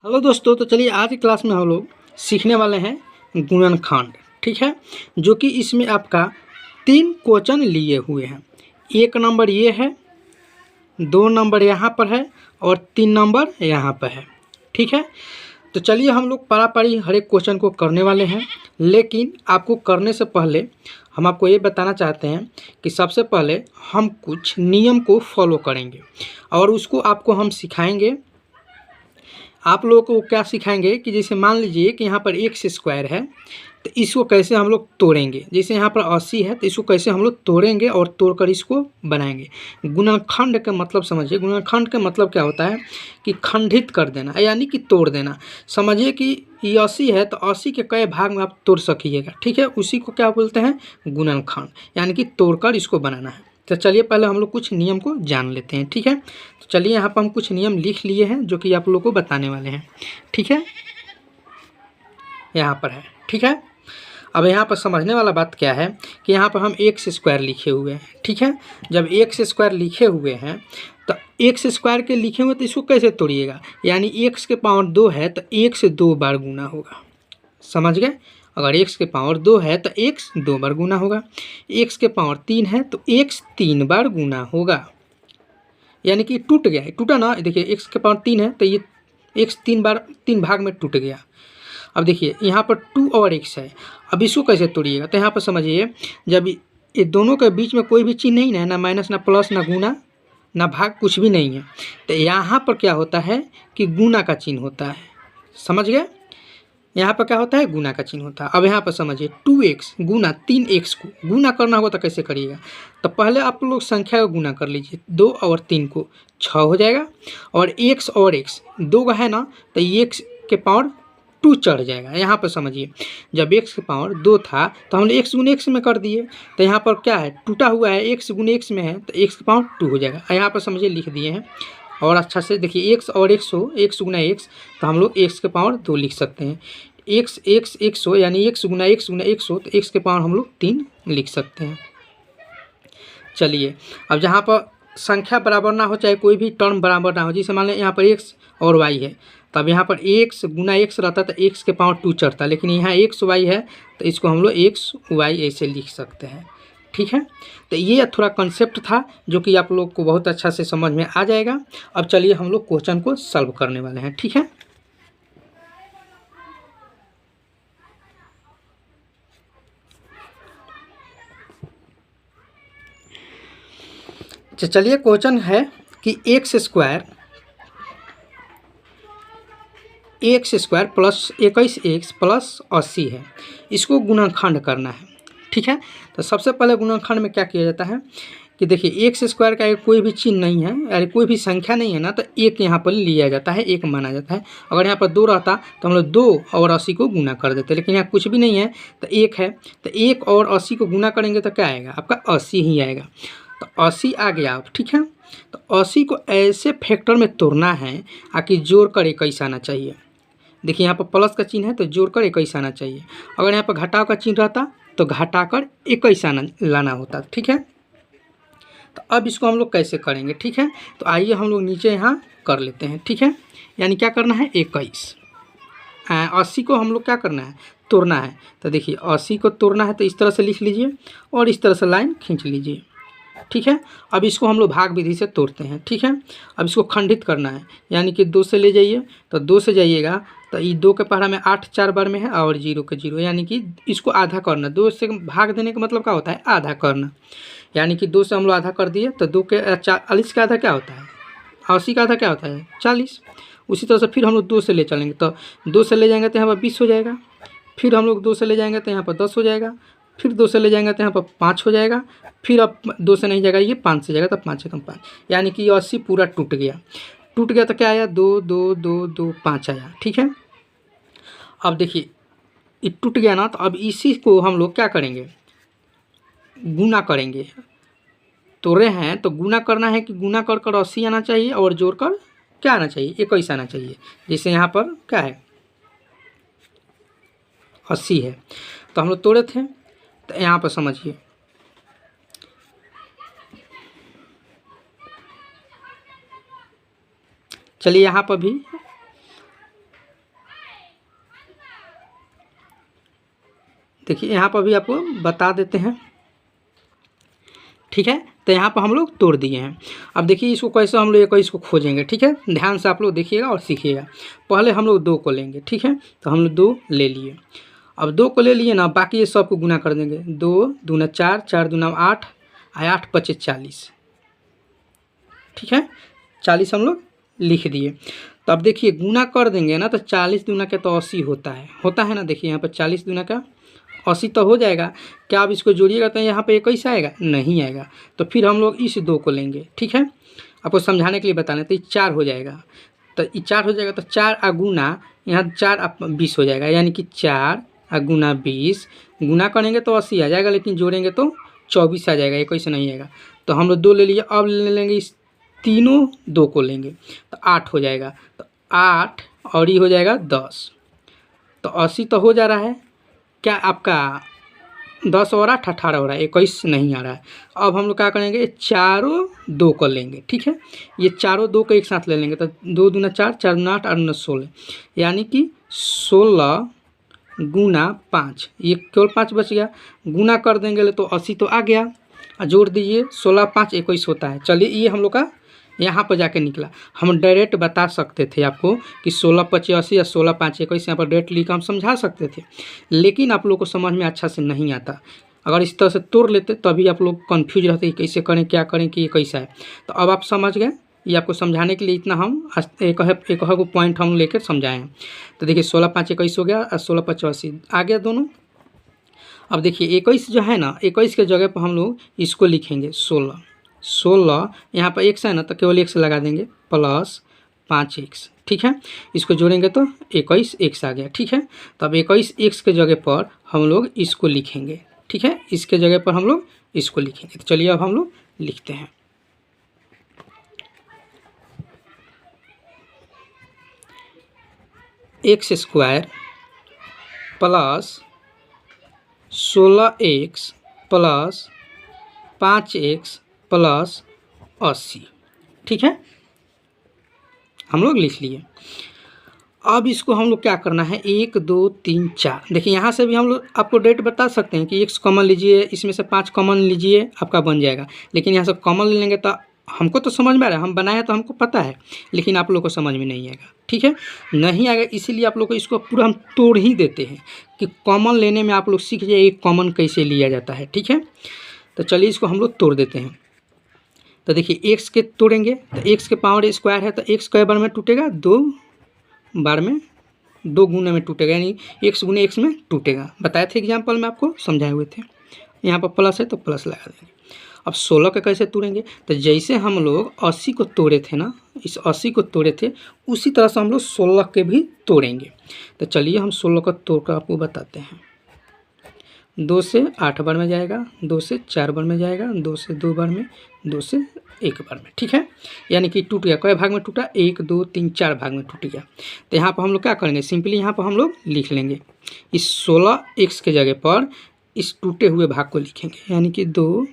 Hello दोस्तों, तो चलिए आज की क्लास में हम लोग सीखने वाले हैं गुणनखंड। ठीक है, जो कि इसमें आपका 3 क्वेश्चन लिए हुए हैं। 1 नंबर ये है, 2 नंबर यहाँ पर है और 3 नंबर यहाँ पर है। ठीक है, तो चलिए हम लोग पारी हर एक क्वेश्चन को करने वाले हैं। लेकिन आपको करने से पहले हम आपको ये बताना चाहते हैं कि सबसे पहले हम कुछ नियम को फॉलो करेंगे और उसको आपको हम सिखाएंगे। आप लोगों को क्या सिखाएंगे कि जैसे मान लीजिए कि यहाँ पर एक्स स्क्वायर है, तो इसको कैसे हम लोग तोड़ेंगे। जैसे यहाँ पर 80 है तो इसको कैसे हम लोग तोड़ेंगे और तोड़कर इसको बनाएंगे। गुणनखंड का मतलब समझिए। गुणनखंड का मतलब क्या होता है कि खंडित कर देना, यानी कि तोड़ देना। समझिए कि ये 80 है तो 80 के कई भाग में आप तोड़ सकिएगा। ठीक है, उसी को क्या बोलते हैं, गुणनखंड, यानी कि तोड़कर इसको बनाना है। तो चलिए पहले हम लोग कुछ नियम को जान लेते हैं। ठीक है, तो चलिए यहाँ पर हम कुछ नियम लिख लिए हैं जो कि आप लोगों को बताने वाले हैं। ठीक है, यहाँ पर है। ठीक है, अब यहाँ पर समझने वाला बात क्या है कि यहाँ पर हम एक्स स्क्वायर लिखे हुए हैं। ठीक है, जब एक्स स्क्वायर लिखे हुए हैं तो एक्स स्क्वायर के लिखे हुए तो इसको कैसे तोड़िएगा, यानी एक्स के पावर 2 है तो एक से 2 बार गुना होगा। समझ गए, अगर एक्स के पावर 2 है तो एक्स 2 बार गुना होगा। एक्स के पावर 3 है तो एक्स 3 बार गुना होगा, यानी कि टूट गया है, टूटा ना। देखिए एक्स के पावर 3 है तो ये एक्स 3 बार 3 भाग में टूट गया। अब देखिए यहाँ पर 2 और एक्स है, अब इसको कैसे तोड़िएगा। तो यहाँ पर समझिए, जब ये दोनों के बीच में कोई भी चीज़ नहीं है, ना माइनस ना प्लस ना गुना ना भाग, कुछ भी नहीं है, तो यहाँ पर क्या होता है कि गुना का चिन्ह होता है। समझ गए, यहाँ पर क्या होता है, गुना का चिन्ह होता है। अब यहाँ पर समझिए 2x गुना 3x को गुना करना होगा तो कैसे करिएगा। तो पहले आप लोग संख्या का गुना कर लीजिए, 2 और 3 को 6 हो जाएगा, और x और x 2 का है ना तो x के पावर 2 चढ़ जाएगा। यहाँ पर समझिए, जब x के पावर 2 था तो हमने x गुने x में कर दिए, तो यहाँ पर क्या है, टूटा हुआ है, x गुने x में है तो x के पावर 2 हो जाएगा। यहाँ पर समझिए लिख दिए हैं, और अच्छा से देखिए x और x हो, x गुना x, तो हम लोग x के पावर 2 लिख सकते हैं। x हो, यानी x गुना x हो तो x के पावर हम लोग 3 लिख सकते हैं। चलिए, अब जहाँ पर संख्या बराबर ना हो, चाहे कोई भी टर्म बराबर ना हो, जैसे मान लें यहाँ पर x और y है, तब यहाँ पर x गुना x रहता तो x के पावर 2 चढ़ता, लेकिन यहाँ x y है तो इसको हम लोग x y ऐसे लिख सकते हैं। ठीक है, तो ये थोड़ा कंसेप्ट था जो कि आप लोग को बहुत अच्छा से समझ में आ जाएगा। अब चलिए हम लोग क्वेश्चन को सॉल्व करने वाले हैं। ठीक है, चलिए क्वेश्चन है कि x square plus 21x plus 80 है, इसको गुणनखंड करना है। ठीक है, तो सबसे पहले गुणनखंड में क्या किया जाता है कि देखिए एक्स स्क्वायर का कोई भी चिन्ह नहीं है, यानी कोई भी संख्या नहीं है ना, तो एक यहाँ पर लिया जाता है, एक माना जाता है। अगर यहाँ पर 2 रहता तो हम लोग 2 और 80 को गुना कर देते, लेकिन यहाँ कुछ भी नहीं है तो 1 है, तो 1 और 80 को गुना करेंगे तो क्या आएगा, आपका 80 ही आएगा। तो 80 आ गया अब। ठीक है, तो 80 को ऐसे फैक्टर में तोड़ना है आकि जोड़ कर 21 आना चाहिए। देखिए यहाँ पर प्लस का चिन्ह है तो जोड़कर 21 आना चाहिए। अगर यहाँ पर घटाव का चिन्ह रहता तो घटाकर 21 लाना होता। ठीक है, तो अब इसको हम लोग कैसे करेंगे। ठीक है, तो आइए हम लोग नीचे यहाँ कर लेते हैं। ठीक है, यानी क्या करना है, 21 80 को हम लोग क्या करना है, तोड़ना है। तो देखिए 80 को तोड़ना है तो इस तरह से लिख लीजिए और इस तरह से लाइन खींच लीजिए। ठीक है, अब इसको हम लोग भाग विधि से तोड़ते हैं। ठीक है, अब इसको खंडित करना है, यानी कि 2 से ले जाइए, तो 2 से जाइएगा तो ये 2 के पहाड़ा में 8 4 बार में है और 0 के 0, यानी कि इसको आधा करना। 2 से भाग देने का मतलब क्या होता है, आधा करना, यानी कि 2 से हम लोग आधा कर दिए तो 2 के 40 का आधा क्या होता है, 80 का आधा क्या होता है, 40। उसी तरह से फिर हम लोग 2 से ले चलेंगे, तो 2 से ले जाएंगे तो यहाँ पर 20 हो जाएगा, फिर हम लोग 2 से ले जाएंगे तो यहाँ पर 10 हो जाएगा, फिर 2 से ले जाएंगे तो यहाँ पर 5 हो जाएगा, फिर अब 2 से नहीं जाएगा, ये 5 से जाएगा तो 5 एकम 5, यानी कि ये 80 पूरा टूट गया। टूट गया तो क्या आया, 2 2 2 2 5 आया। ठीक है, अब देखिए ये टूट गया ना, तो अब इसी को हम लोग क्या करेंगे, गुना करेंगे। तोड़े हैं तो गुना करना है कि गुना कर कर 80 आना चाहिए और जोड़कर क्या आना चाहिए, 21 आना चाहिए। जैसे यहाँ पर क्या है, 80 है, तो हम लोग तोड़े थे, तो यहाँ पर समझिए चलिए यहाँ पर भी देखिए यहाँ पर भी आपको बता देते हैं, ठीक है। तो यहाँ पर हम लोग तोड़ दिए हैं। अब देखिए इसको कैसे हम लोग 21 को खोजेंगे, ठीक है। ध्यान से आप लोग देखिएगा और सीखिएगा। पहले हम लोग 2 को लेंगे, ठीक है। तो हम लोग 2 ले लिए। अब 2 को ले लिए ना, बाकी ये सब को गुना कर देंगे। 2 दूना 4, 4 दूना 8, 8 पचे 40, ठीक है। 40 हम लोग लिख दिए। तो अब देखिए गुना कर देंगे ना, तो 40 दूना का तो 80 होता है ना। देखिए यहाँ पर 40 दूना का 80 तो हो जाएगा। क्या आप इसको जोड़िएगा तो यहाँ पे 21 आएगा? नहीं आएगा। तो फिर हम लोग इस 2 को लेंगे, ठीक है। आपको समझाने के लिए बताने, तो ये 4 हो जाएगा। तो ये 4 हो जाएगा, तो 4 गुना यहाँ 4 20 हो जाएगा, यानी कि 4 गुना 20 गुना करेंगे तो 80 आ जाएगा, लेकिन जोड़ेंगे तो 24 आ जाएगा, 21 नहीं आएगा। तो हम लोग 2 ले लिए। अब ले लेंगे इस तीनों 2 को लेंगे तो 8 हो जाएगा। तो 8 और ये हो जाएगा 10, तो 80 तो हो जा रहा है। क्या आपका 10 और 8 18 हो रहा है, 21 नहीं आ रहा है। अब हम लोग क्या करेंगे, चारों 2 को लेंगे, ठीक है। ये चारों 2 को एक साथ ले लेंगे। तो 2 दूना 4, 4 दूना 8, 8 दूना 16, यानी कि 16 गुना 5, ये केवल 5 बच गया। गुना कर देंगे तो 80 तो आ गया। जोड़ दीजिए, 16 5 21 होता है। चलिए ये हम लोग का यहाँ पर जाके निकला। हम डायरेक्ट बता सकते थे आपको कि 16 5 80 या 16 5 21, यहाँ पर डायरेक्ट लिखा हम समझा सकते थे, लेकिन आप लोग को समझ में अच्छा से नहीं आता। अगर इस तरह से तोड़ लेते तभी आप लोग कन्फ्यूज रहते कि कैसे करें, क्या करें, कि ये कैसा है। तो अब आप समझ गए। ये आपको समझाने के लिए इतना हम एक को पॉइंट हम लेकर समझाए हैं। तो देखिए 16 5 21 हो गया और 16 5 80 आ गया दोनों। अब देखिए 21 जो है ना, 21 के जगह पर हम लोग इसको लिखेंगे 16 यहाँ पर x है ना, तो केवल x लगा देंगे प्लस 5x, ठीक है। इसको जोड़ेंगे तो 21x आ गया, ठीक है। तो अब 21x के जगह पर हम लोग इसको लिखेंगे, ठीक है। इसके जगह पर हम लोग इसको लिखेंगे। तो चलिए अब हम लोग लिखते हैं। x square plus 16x plus 5x plus 80, ठीक है। हम लोग लिख लिए। अब इसको हम लोग क्या करना है, 1 2 3 4। देखिए यहाँ से भी हम लोग आपको डेट बता सकते हैं कि x कॉमन लीजिए, इसमें से 5 कॉमन लीजिए, आपका बन जाएगा। लेकिन यहाँ से कॉमन ले लेंगे तो हमको तो समझ में आ रहा है, हम बनाए तो हमको पता है, लेकिन आप लोग को समझ में नहीं आएगा, ठीक है। नहीं आएगा, इसीलिए आप लोग को इसको पूरा हम तोड़ ही देते हैं कि कॉमन लेने में आप लोग सीख जाइए एक कॉमन कैसे लिया जाता है, ठीक है। तो चलिए इसको हम लोग तोड़ देते हैं। तो देखिए x के तोड़ेंगे तो x के पावर स्क्वायर है, तो x कई बार में टूटेगा, 2 बार में, 2 गुने में टूटेगा, यानी x गुने x में टूटेगा। बताए थे एग्जाम्पल में, आपको समझाए हुए थे। यहाँ पर प्लस है तो प्लस लगा देंगे। अब 16 का कैसे तोड़ेंगे, तो जैसे हम लोग 80 को तोड़े थे ना, इस 80 को तोड़े थे, उसी तरह से हम लोग 16 के भी तोड़ेंगे। तो चलिए हम 16 का तोड़ कर आपको बताते हैं। 2 से 8 बार में जाएगा, 2 से 4 बार में जाएगा, 2 से 2 बार में, 2 से 1 बार में, ठीक है। यानी कि टूट गया। कई भाग में टूटा, 1 2 3 4 भाग में टूट गया। तो यहाँ पर हम लोग क्या करेंगे, सिंपली यहाँ पर हम लोग लिख लेंगे, इस 16x के जगह पर इस टूटे हुए भाग को लिखेंगे, यानी कि 2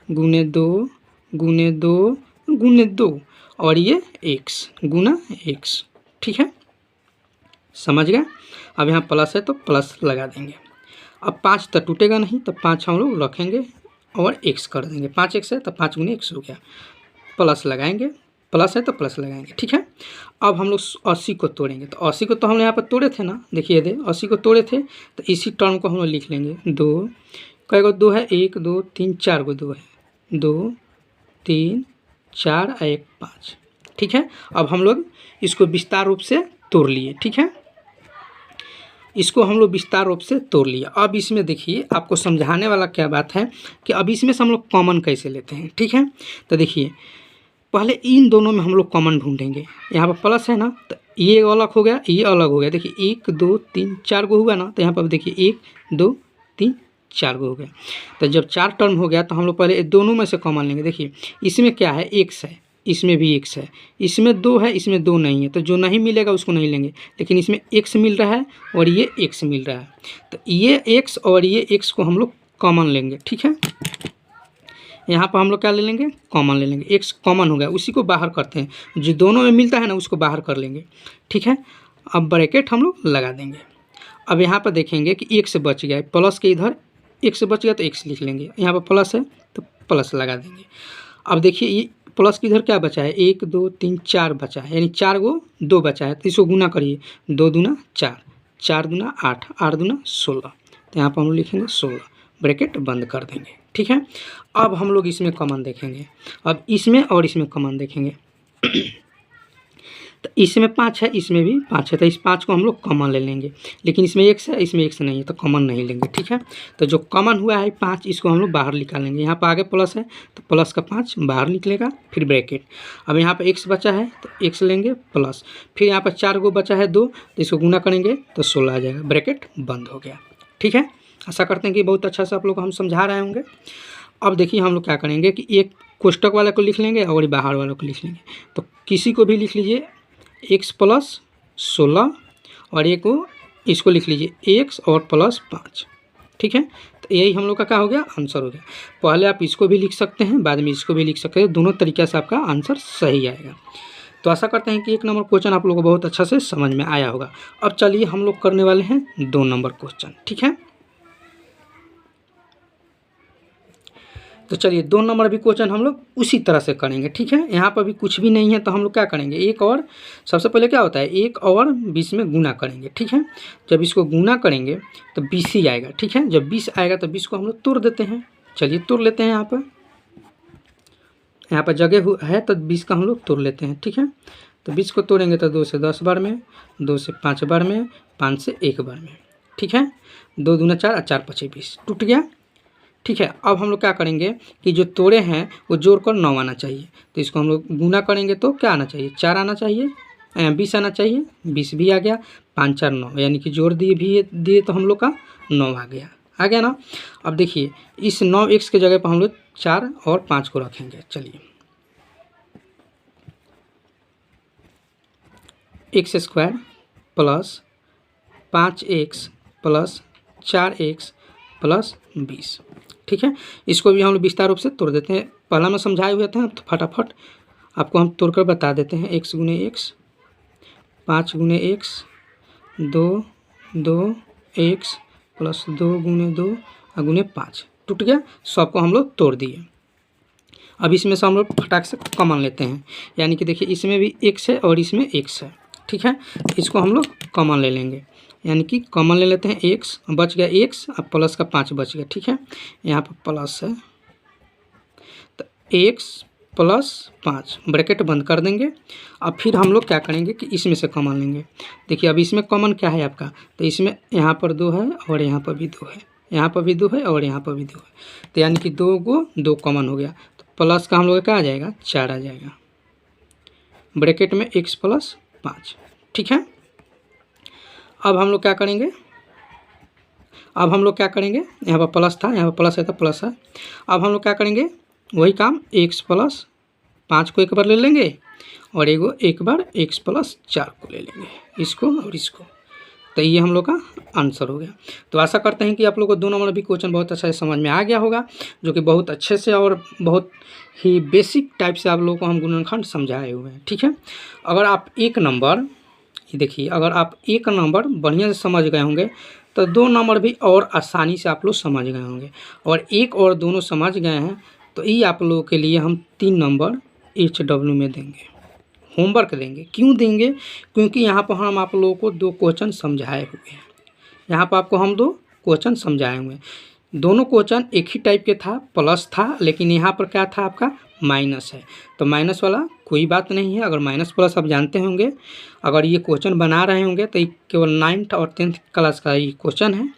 गुने 2 गुने 2 गुने 2 और ये x गुना x, ठीक है। समझ गए। अब यहाँ प्लस है तो प्लस लगा देंगे। अब 5 तो टूटेगा नहीं, तो 5 हम लोग रखेंगे और x कर देंगे। 5x है तो 5 गुने x हो गया, प्लस लगाएंगे, प्लस है तो प्लस लगाएंगे, ठीक है। अब हम लोग 80 को तोड़ेंगे। तो 80 को तो हम यहाँ पर तोड़े थे ना, देखिए दे 80 को तोड़े थे, तो इसी टर्म को हम लोग लिख लेंगे। 2 कई गो 2 है, 1 2 3 4 गो 2 है, 2 3 4 और 1 5, ठीक है। अब हम लोग इसको विस्तार रूप से तोड़ लिए, ठीक है। इसको हम लोग विस्तार रूप से तोड़ लिया। अब इसमें देखिए आपको समझाने वाला क्या बात है कि अब इसमें से हम लोग कॉमन कैसे लेते हैं, ठीक है। तो देखिए पहले इन दोनों में हम लोग कॉमन ढूंढेंगे। यहाँ पर प्लस है ना, तो ये अलग हो गया, ये अलग हो गया। देखिए 1 2 3 4 गो हुआ ना, तो यहाँ पर देखिए 1 2 3 4 गो हो गया। तो जब 4 टर्म हो गया तो हम लोग पहले दोनों में से कॉमन लेंगे। देखिए इसमें क्या है, x है, इसमें भी x है, इसमें 2 है, इसमें 2 नहीं है, तो जो नहीं मिलेगा उसको नहीं लेंगे। लेकिन इसमें x मिल रहा है और ये x मिल रहा है, तो ये x और ये x को हम लोग कॉमन लेंगे, ठीक है। यहाँ पर हम लोग क्या ले लेंगे, कॉमन ले लेंगे। x कॉमन हो गया, उसी को बाहर करते हैं, जो दोनों में मिलता है ना उसको बाहर कर लेंगे, ठीक है। अब ब्रैकेट हम लोग लगा देंगे। अब यहाँ पर देखेंगे कि x बच गया है, प्लस के इधर x बच गया तो x लिख लेंगे, यहाँ पर प्लस है तो प्लस लगा देंगे। अब देखिए ये प्लस के इधर क्या बचा है, 1 2 3 4 बचा है, यानी 4 को 2 बचा है, तो इसको गुना करिए, 2 दूना 4, 4 दूना 8, 8 दूना 16, तो यहाँ पर हम लोग लिखेंगे 16, ब्रैकेट बंद कर देंगे। ठीक है, अब हम लोग इसमें कॉमन देखेंगे, अब इसमें और इसमें कॉमन देखेंगे। तो इसमें 5 है, इसमें भी 5 है, तो इस 5 को हम लोग कॉमन ले लेंगे, लेकिन इसमें x है, इसमें x नहीं है, तो कॉमन नहीं लेंगे। ठीक है, तो जो कॉमन हुआ है 5, इसको हम लोग बाहर निकालेंगे। यहाँ पर आगे प्लस है तो प्लस का 5 बाहर निकलेगा, फिर ब्रैकेट। अब यहाँ पर x बचा है तो x लेंगे प्लस, फिर यहाँ पर 4 को बचा है 2, तो इसको गुना करेंगे तो 16 आ जाएगा, ब्रैकेट बंद हो गया। ठीक है, आशा करते हैं कि बहुत अच्छा से आप लोग को हम समझा रहे होंगे। अब देखिए हम लोग क्या करेंगे कि एक कोष्टक वाले को लिख लेंगे और बाहर वालों को लिख लेंगे। तो किसी को भी लिख लीजिए x प्लस 16 और एक को इसको लिख लीजिए x और प्लस 5। ठीक है, तो यही हम लोग का क्या हो गया, आंसर हो गया। पहले आप इसको भी लिख सकते हैं, बाद में इसको भी लिख सकते हैं, दोनों तरीक़े से आपका आंसर सही आएगा। तो आशा करते हैं कि 1 नंबर क्वेश्चन आप लोगों को बहुत अच्छा से समझ में आया होगा। अब चलिए हम लोग करने वाले हैं 2 नंबर क्वेश्चन। ठीक है, तो चलिए 2 नंबर भी क्वेश्चन हम लोग उसी तरह से करेंगे। ठीक है, यहाँ पर भी कुछ भी नहीं है तो हम लोग क्या करेंगे, एक और सबसे पहले क्या होता है 1 और 20 में गुना करेंगे। ठीक है, जब इसको गुना करेंगे तो 20 ही आएगा। ठीक है, जब 20 आएगा तो 20 को हम लोग तोड़ देते हैं। चलिए तोड़ लेते हैं, यहाँ पर जगह है तो 20 का हम लोग तोड़ लेते हैं। ठीक है, तो 20 को तोड़ेंगे तो 2 से 10 बार में, 2 से 5 बार में, 5 से 1 बार में। ठीक है, 2 दूना 4 और 4 5 20, टूट गया। ठीक है, अब हम लोग क्या करेंगे कि जो तोड़े हैं वो जोड़कर 9 आना चाहिए, तो इसको हम लोग गुना करेंगे तो क्या आना चाहिए, 4 आना चाहिए, 20 आना चाहिए, 20 भी आ गया, 5 4 9, यानी कि जोड़ दिए तो हम लोग का 9 आ गया ना। अब देखिए इस 9x के जगह पर हम लोग 4 और 5 को रखेंगे। चलिए x² plus 5x plus 4x plus 20। ठीक है, इसको भी हम लोग विस्तार रूप से तोड़ देते हैं, पहला में समझाए हुए थे तो फटाफट आपको हम तोड़कर बता देते हैं। x गुने x, 5 गुने x, 2 2x प्लस 2 गुने 2 और गुने 5, टूट गया। सबको हम लोग तोड़ दिए। अब इसमें से हम लोग फटाक से कॉमन लेते हैं, यानी कि देखिए इसमें भी x है और इसमें x है। ठीक है, इसको हम लोग कॉमन ले लेंगे, यानी कि कॉमन ले लेते हैं, x बच गया x, अब प्लस का 5 बच गया। ठीक है, यहाँ पर प्लस है तो x प्लस 5, ब्रैकेट बंद कर देंगे। अब फिर हम लोग क्या करेंगे कि इसमें से कॉमन लेंगे। देखिए अब इसमें कॉमन क्या है आपका, तो इसमें यहाँ पर 2 है और यहाँ पर भी 2 है, यहाँ पर भी 2 है और यहाँ पर भी 2 है, तो यानी कि 2 को 2 कॉमन हो गया, तो प्लस का हम लोग क्या आ जाएगा, 4 आ जाएगा, ब्रैकेट में x प्लस 5। ठीक है, अब हम लोग क्या करेंगे, यहाँ पर प्लस था, यहाँ पर प्लस है तो प्लस है। अब हम लोग क्या करेंगे, वही काम, x प्लस 5 को एक बार ले लेंगे और एक बार x प्लस 4 को ले लेंगे, इसको और इसको, तो ये हम लोग का आंसर हो गया। तो आशा करते हैं कि आप लोग को 2 नंबर भी क्वेश्चन बहुत अच्छा से समझ में आ गया होगा, जो कि बहुत अच्छे से और बहुत ही बेसिक टाइप से आप लोगों को हम गुणनखंड समझाए हुए हैं। ठीक है, अगर आप 1 नंबर देखिए, अगर आप 1 नंबर बढ़िया से समझ गए होंगे तो 2 नंबर भी और आसानी से आप लोग समझ गए होंगे, और 1 और दोनों समझ गए हैं तो ये आप लोगों के लिए हम 3 नंबर HW में देंगे, होमवर्क देंगे। क्यों देंगे, क्योंकि यहाँ पर हम आप लोगों को 2 क्वेश्चन समझाए हुए हैं, यहाँ पर आपको हम 2 क्वेश्चन समझाए हुए हैं। दोनों क्वेश्चन एक ही टाइप के था, प्लस था, लेकिन यहाँ पर क्या था आपका माइनस है, तो माइनस वाला कोई बात नहीं है। अगर माइनस प्लस आप जानते होंगे, अगर ये क्वेश्चन बना रहे होंगे तो ये केवल 9th और 10th क्लास का ये क्वेश्चन है,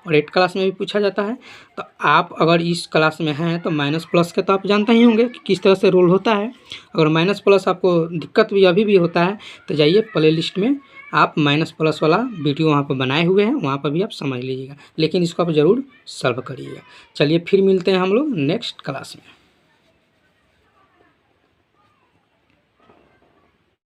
और 8th क्लास में भी पूछा जाता है। तो आप अगर इस क्लास में हैं तो माइनस प्लस के तो आप जानते ही होंगे कि किस तरह से रोल होता है। अगर माइनस प्लस आपको दिक्कत भी अभी भी होता है तो जाइए प्ले लिस्ट में, आप माइनस प्लस वाला वीडियो वहाँ पर बनाए हुए हैं, वहाँ पर भी आप समझ लीजिएगा, लेकिन इसको आप ज़रूर सॉल्व करिएगा। चलिए फिर मिलते हैं हम लोग नेक्स्ट क्लास में।